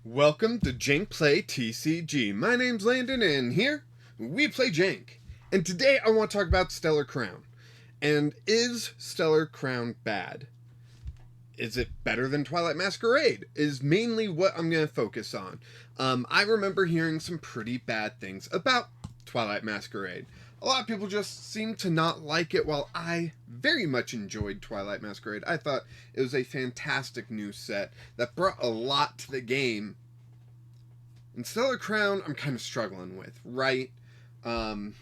Welcome to Jank Play TCG. My name's Landon, and here we play Jank. And today I want to talk about Stellar Crown. And is Stellar Crown bad? Is it better than Twilight Masquerade? Is mainly what I'm going to focus on. I remember hearing some pretty bad things about Twilight Masquerade. A lot of people just seem to not like it, while I very much enjoyed Twilight Masquerade. I thought it was a fantastic new set that brought a lot to the game. And Stellar Crown, I'm kind of struggling with, right? Here,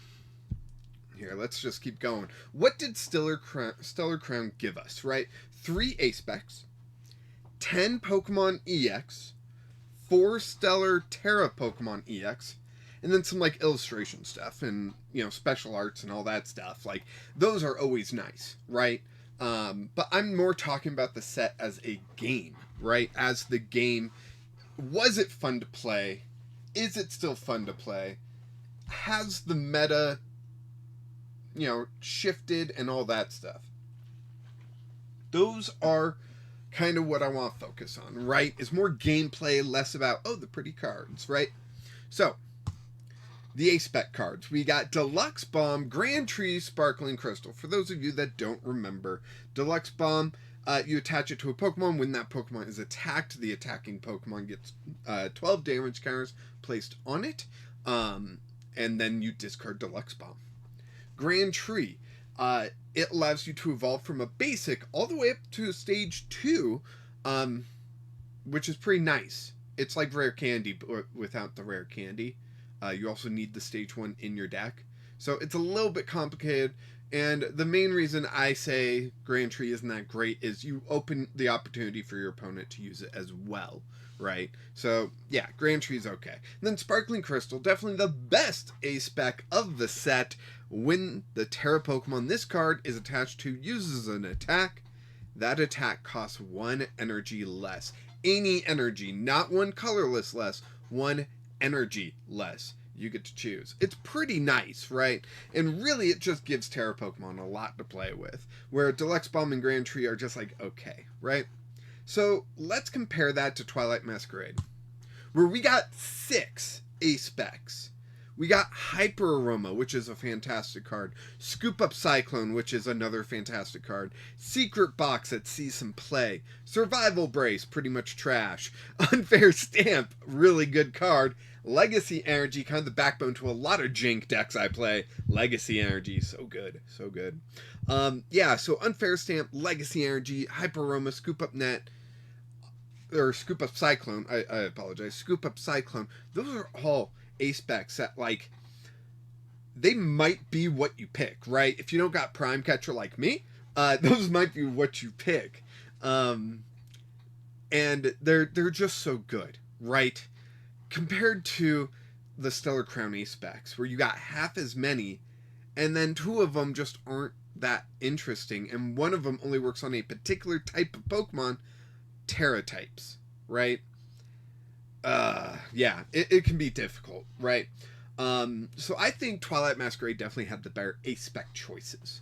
let's just keep going. What did Stellar Crown give us, right? 3 ace specs, 10 Pokemon EX, 4 Stellar Terra Pokemon EX, and then some like illustration stuff and, you know, special arts and all that stuff. Like, those are always nice, right? But I'm more talking about the set as a game, right? As the game. Was it fun to play? Is it still fun to play? Has the meta, you know, shifted and all that stuff? Those are kind of what I want to focus on, right? Is more gameplay, less about, oh, the pretty cards, right? So, the A-Spec cards. We got Deluxe Bomb, Grand Tree, Sparkling Crystal. For those of you that don't remember, Deluxe Bomb, you attach it to a Pokemon. When that Pokemon is attacked, the attacking Pokemon gets 12 damage counters placed on it, and then you discard Deluxe Bomb. Grand Tree, it allows you to evolve from a basic all the way up to stage 2, which is pretty nice. It's like rare candy, but without the rare candy. You also need the stage 1 in your deck. So it's a little bit complicated. And the main reason I say Grand Tree isn't that great is you open the opportunity for your opponent to use it as well, right? So, yeah, Grand Tree's okay. And then Sparkling Crystal, definitely the best A-Spec of the set. When the Terra Pokemon this card is attached to uses an attack, that attack costs 1 energy less. Any energy, not 1 colorless less, 1 energy less. You get to choose. It's pretty nice, right? And really, it just gives Terra Pokemon a lot to play with, where Deluxe Bomb and Grand Tree are just like, okay, right? So let's compare that to Twilight Masquerade, where we got 6 A-Specs. We got Hyper Aroma, which is a fantastic card. Scoop Up Cyclone, which is another fantastic card. Secret Box that sees some play. Survival Brace, pretty much trash. Unfair Stamp, really good card. Legacy Energy, kind of the backbone to a lot of Jank decks I play. Legacy Energy, so good, so good. Yeah, so Unfair Stamp, Legacy Energy, Hyper Aroma, Scoop Up Net, or Scoop Up Cyclone, I apologize, Scoop Up Cyclone. Those are all A-Specs that, like, they might be what you pick, right? If you don't got Prime Catcher like me, those might be what you pick. And they're just so good, right? Compared to the Stellar Crown A-Specs, where you got half as many, and then 2 of them just aren't that interesting, and 1 of them only works on a particular type of Pokemon, Terra types, right? Yeah, it can be difficult, right? So I think Twilight Masquerade definitely had the better A-Spec choices.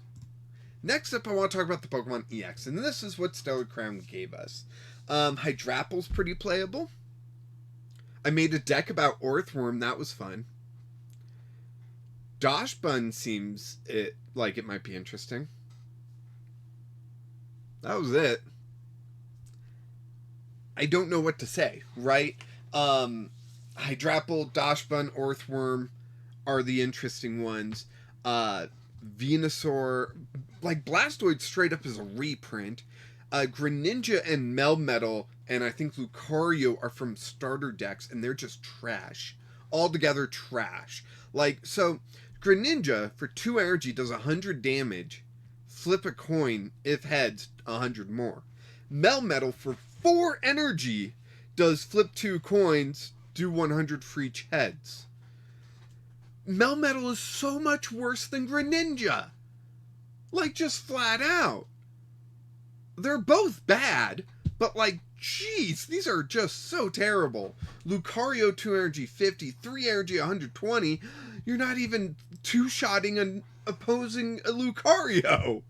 Next up, I want to talk about the Pokemon EX, and this is what Stellar Crown gave us. Hydrapple's pretty playable. I made a deck about Earthworm, that was fun. Doshbun seems like it might be interesting. That was it. I don't know what to say, right? Hydrapple, Doshbun, Earthworm are the interesting ones. Venusaur, like Blastoise straight up is a reprint. Greninja and Melmetal and I think Lucario are from starter decks, and they're just trash. Altogether trash. Like, so, Greninja, for 2 energy, does 100 damage. Flip a coin, if heads, 100 more. Melmetal, for 4 energy, does flip 2 coins, do 100 for each heads. Melmetal is so much worse than Greninja. Like, just flat out. They're both bad, but like, jeez, these are just so terrible. Lucario, 2 energy, 50, 3 energy, 120. You're not even 2-shotting an opposing a Lucario.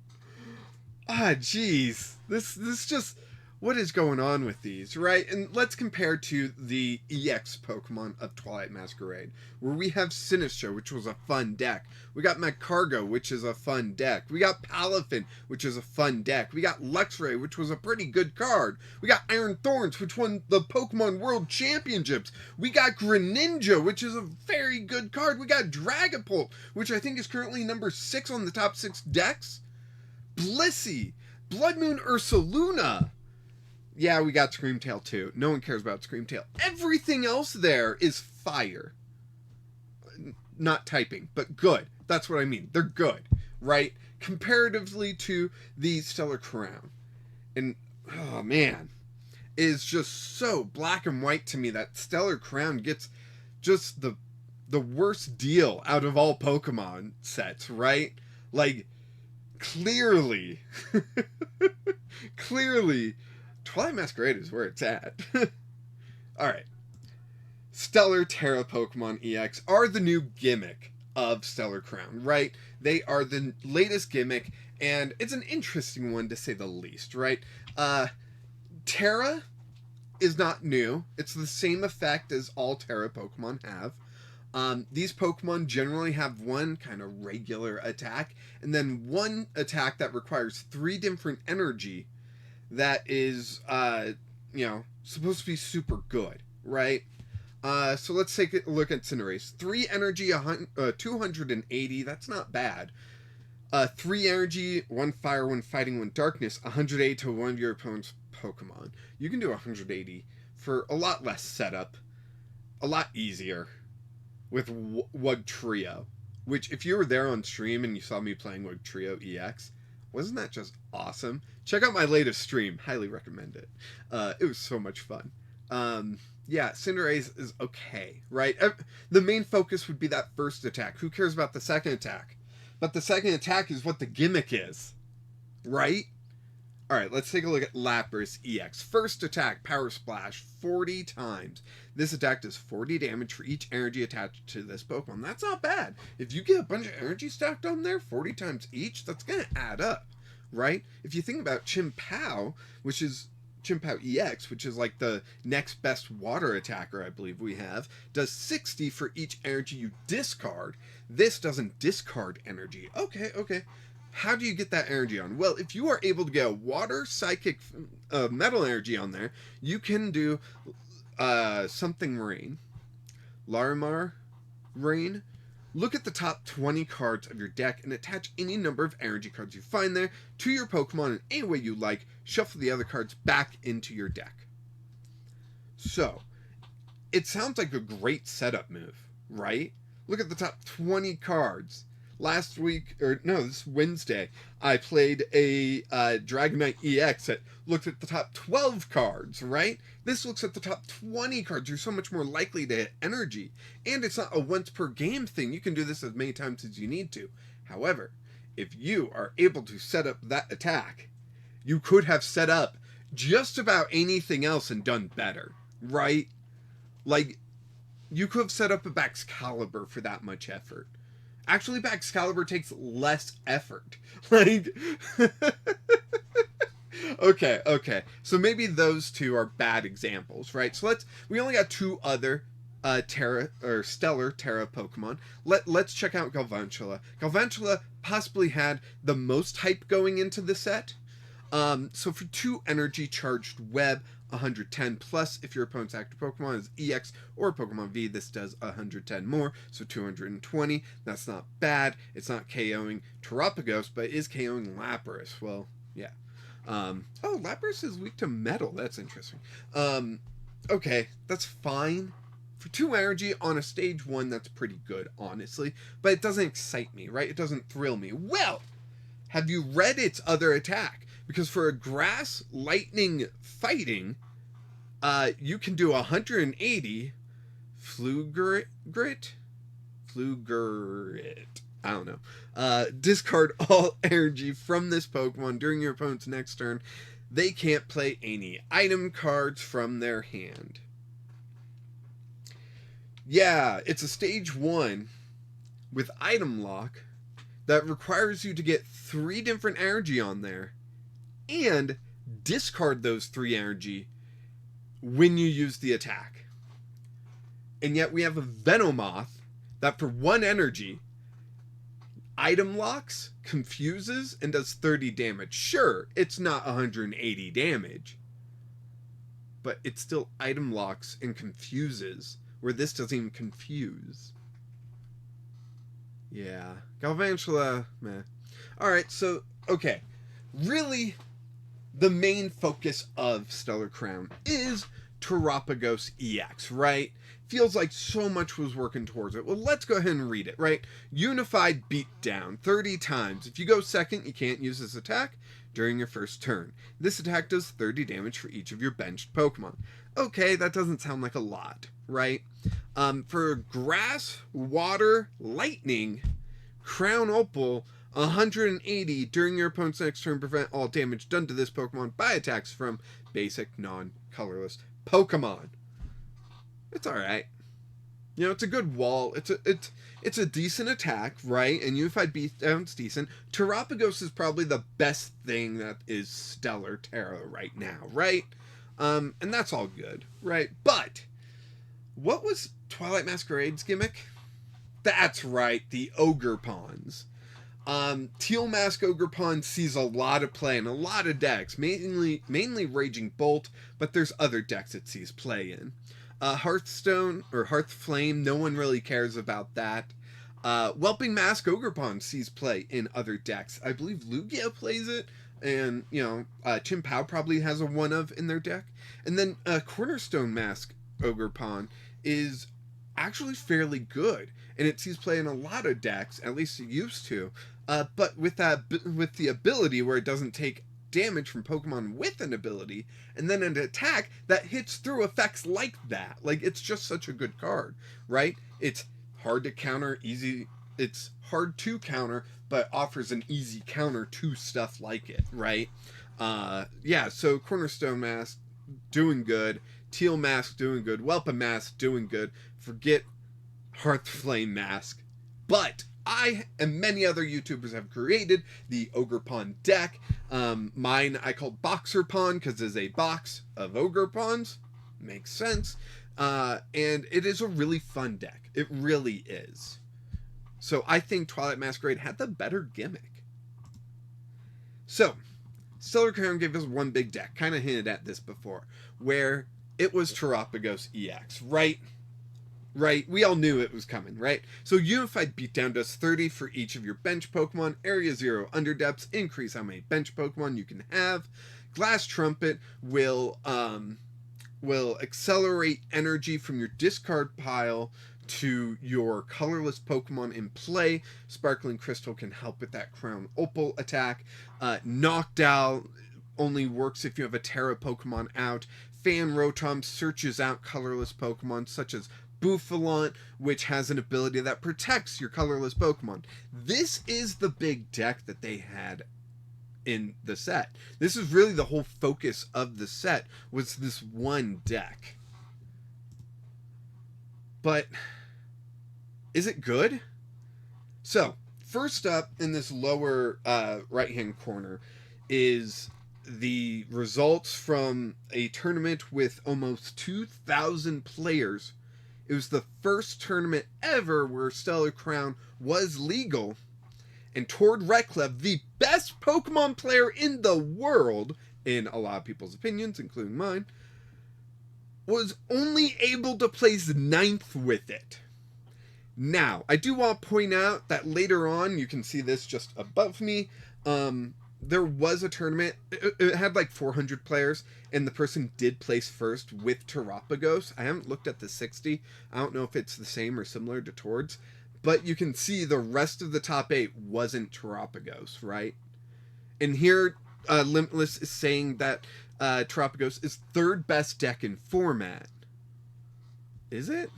Ah, jeez. This just, what is going on with these, right? And let's compare to the EX Pokemon of Twilight Masquerade, where we have Sinistcha, which was a fun deck. We got Magcargo, which is a fun deck. We got Palafin, which is a fun deck. We got Luxray, which was a pretty good card. We got Iron Thorns, which won the Pokemon World Championships. We got Greninja, which is a very good card. We got Dragapult, which I think is currently number 6 on the top 6 decks. Blissey, Blood Moon Ursaluna. Yeah, we got Screamtail too. No one cares about Screamtail. Everything else there is fire. Not typing, but good. That's what I mean. They're good, right? Comparatively to the Stellar Crown. And, oh man, it is just so black and white to me that Stellar Crown gets just the worst deal out of all Pokemon sets, right? Like, clearly, Twilight Masquerade is where it's at. Alright. Stellar Terra Pokemon EX are the new gimmick of Stellar Crown, right? They are the latest gimmick, and it's an interesting one to say the least, right? Terra is not new. It's the same effect as all Terra Pokemon have. These Pokemon generally have one kind of regular attack, and then one attack that requires 3 different energy that is, supposed to be super good, right? So let's take a look at Cinderace. 3 energy, 280, that's not bad. 3 energy, 1 fire, 1 fighting, 1 darkness, 180 to one of your opponent's Pokemon. You can do 180 for a lot less setup, a lot easier with Wug Trio, which if you were there on stream and you saw me playing Wug Trio EX, wasn't that just awesome? Check out my latest stream. Highly recommend it. It was so much fun. Yeah, Cinderace is okay, right? The main focus would be that first attack. Who cares about the second attack? But the second attack is what the gimmick is, right? Alright, let's take a look at Lapras EX. First attack, Power Splash, 40 times. This attack does 40 damage for each energy attached to this Pokemon. That's not bad. If you get a bunch of energy stacked on there, 40 times each, that's going to add up, right? If you think about Chimpao, which is Chimpao EX, which is like the next best water attacker I believe we have, does 60 for each energy you discard. This doesn't discard energy. Okay. How do you get that energy on? Well, if you are able to get a water, psychic, metal energy on there, you can do something rain. Larimar rain. Look at the top 20 cards of your deck and attach any number of energy cards you find there to your Pokemon in any way you like. Shuffle the other cards back into your deck. So, it sounds like a great setup move, right? Look at the top 20 cards. This Wednesday, I played a Dragonite EX that looked at the top 12 cards, right? This looks at the top 20 cards. You're so much more likely to hit energy. And it's not a once per game thing. You can do this as many times as you need to. However, if you are able to set up that attack, you could have set up just about anything else and done better, right? Like, you could have set up a Baxcalibur for that much effort. Actually, Baxcalibur takes less effort. Like, okay. So maybe those two are bad examples, right? So we only got 2 other Stellar Terra Pokemon. Let's check out Galvantula. Galvantula possibly had the most hype going into the set. So for 2 energy charged web, 110 plus. If your opponent's active Pokemon is EX or Pokemon V, this does 110 more, so 220. That's not bad. It's not KOing Terapagos, but it is KOing Lapras. Well, yeah. Lapras is weak to metal. That's interesting. Okay, that's fine. For 2 energy on a stage 1, that's pretty good, honestly. But it doesn't excite me, right? It doesn't thrill me. Well, have you read its other attack? Because for a grass lightning fighting, you can do 180 Flugrit. I don't know. Discard all energy from this Pokemon during your opponent's next turn. They can't play any item cards from their hand. Yeah, it's a stage 1 with item lock that requires you to get 3 different energy on there and discard those 3 energy when you use the attack. And yet we have a Venomoth that for 1 energy item locks, confuses, and does 30 damage. Sure, it's not 180 damage, but it still item locks and confuses, where this doesn't even confuse. Yeah. Galvantula, meh. Alright, so, okay. Really, the main focus of Stellar Crown is Terapagos EX, right? Feels like so much was working towards it. Well, let's go ahead and read it, right? Unified Beatdown, 30 times. If you go second, you can't use this attack during your first turn. This attack does 30 damage for each of your benched Pokemon. Okay, that doesn't sound like a lot, right? For Grass, Water, Lightning, Crown Opal, 180 during your opponent's next turn, prevent all damage done to this Pokemon by attacks from basic, non-colorless Pokemon. It's alright. You know, it's a good wall. It's a decent attack, right? And Unified Beatdown's decent. Terapagos is probably the best thing that is Stellar Terra right now, right? And that's all good, right? But what was Twilight Masquerade's gimmick? That's right, the Ogre Pawns. Teal Mask Ogre Pawn sees a lot of play in a lot of decks, mainly Raging Bolt, but there's other decks it sees play in. Hearthstone, or Hearthflame, no one really cares about that. Whelping Mask Ogre Pawn sees play in other decks. I believe Lugia plays it, and, you know, Chimpao probably has a one-of in their deck. And then Cornerstone Mask Ogre Pawn is actually fairly good, and it sees play in a lot of decks, at least it used to. But with the ability where it doesn't take damage from Pokemon with an ability, and then an attack that hits through effects like that. Like, it's just such a good card, right? It's hard to counter, it's hard to counter, but offers an easy counter to stuff like it, right? Yeah, so Cornerstone Mask, doing good. Teal Mask, doing good. Whelping Mask, doing good. Forget Hearthflame Mask. But I and many other YouTubers have created the Ogre Pawn deck. Mine I called Boxer Pawn because it's a box of Ogre Pawns. Makes sense. And it is a really fun deck. It really is. So I think Twilight Masquerade had the better gimmick. So, Stellar Crown gave us one big deck. Kind of hinted at this before. Where it was Terapagos EX, right? Right, we all knew it was coming, right? So Unified Beatdown does 30 for each of your bench Pokemon. Area 0 Underdepths increase how many bench Pokemon you can have. Glass Trumpet will accelerate energy from your discard pile to your colorless Pokemon in play. Sparkling Crystal can help with that Crown Opal attack. Knockdown only works if you have a Terra Pokemon out. Fan Rotom searches out colorless Pokemon such as Bouffalant, which has an ability that protects your colorless Pokemon. This is the big deck that they had in the set. This is really the whole focus of the set, was this one deck. But is it good? So, first up in this lower right-hand corner is the results from a tournament with almost 2,000 players. It was the first tournament ever where Stellar Crown was legal, and Tord Reklev, the best Pokemon player in the world, in a lot of people's opinions, including mine, was only able to place 9th with it. Now, I do want to point out that later on, you can see this just above me, there was a tournament, it had like 400 players, and the person did place first with Terapagos. I haven't looked at the 60. I don't know if it's the same or similar to Tord's, but you can see the rest of the top 8 wasn't Terapagos, right? And here, Limitless is saying that Terapagos is 3rd best deck in format. Is it?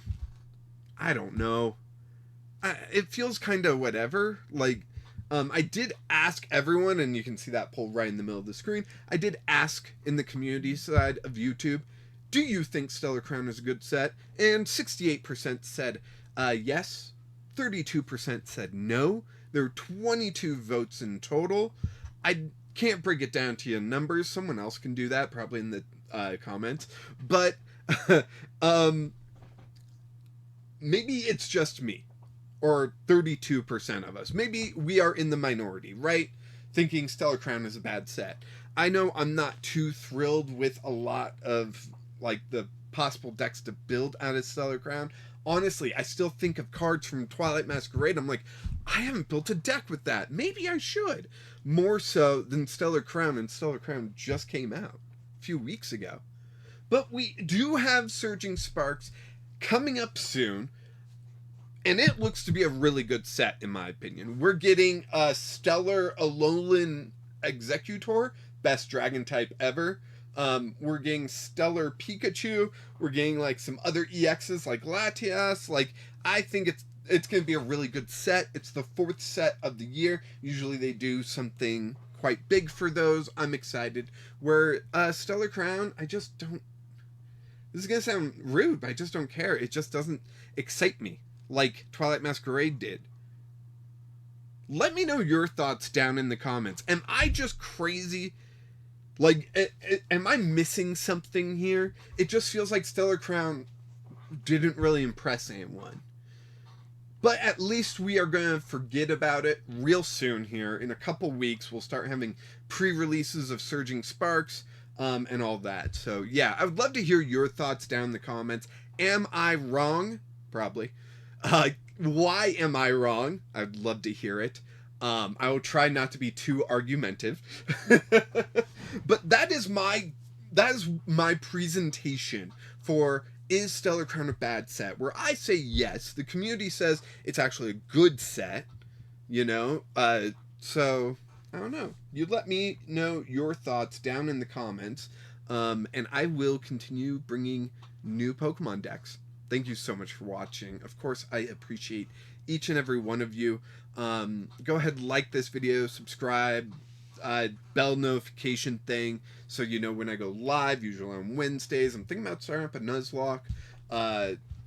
I don't know. It feels kind of whatever, like, I did ask everyone, and you can see that poll right in the middle of the screen. I did ask in the community side of YouTube, do you think Stellar Crown is a good set? And 68% said yes, 32% said no. There were 22 votes in total. Can't break it down to you in numbers. Someone else can do that, probably in the comments. But maybe it's just me, or 32% of us. Maybe we are in the minority, right? Thinking Stellar Crown is a bad set. I know I'm not too thrilled with a lot of like the possible decks to build out of Stellar Crown. Honestly, I still think of cards from Twilight Masquerade. I'm like, I haven't built a deck with that. Maybe I should. More so than Stellar Crown, and Stellar Crown just came out a few weeks ago. But we do have Surging Sparks coming up soon, and it looks to be a really good set, in my opinion. We're getting a Stellar Alolan Executor, best dragon type ever. We're getting Stellar Pikachu. We're getting like some other EXs like Latias. Like, I think it's going to be a really good set. It's the 4th set of the year. Usually they do something quite big for those. I'm excited. Where Stellar Crown, I just don't... This is going to sound rude, but I just don't care. It just doesn't excite me like Twilight Masquerade did. Let me know your thoughts down in the comments. Am I just crazy? Like, am I missing something here? It just feels like Stellar Crown didn't really impress anyone. But at least we are going to forget about it real soon here. In a couple weeks, we'll start having pre-releases of Surging Sparks and all that. So, yeah, I would love to hear your thoughts down in the comments. Am I wrong? Probably. Why am I wrong? I'd love to hear it. I will try not to be too argumentative. But that is my presentation for is Stellar Crown a bad set? Where I say yes, the community says it's actually a good set, you know? So, I don't know. You let me know your thoughts down in the comments, and I will continue bringing new Pokemon decks. Thank you so much for watching. Of course, I appreciate each and every one of you. Go ahead and like this video, subscribe, bell notification thing so you know when I go live, usually on Wednesdays. I'm thinking about starting up a Nuzlocke.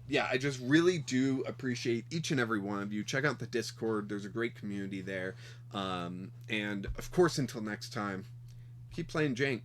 Yeah, I just really do appreciate each and every one of you. Check out the Discord. There's a great community there. And, of course, until next time, keep playing Jank.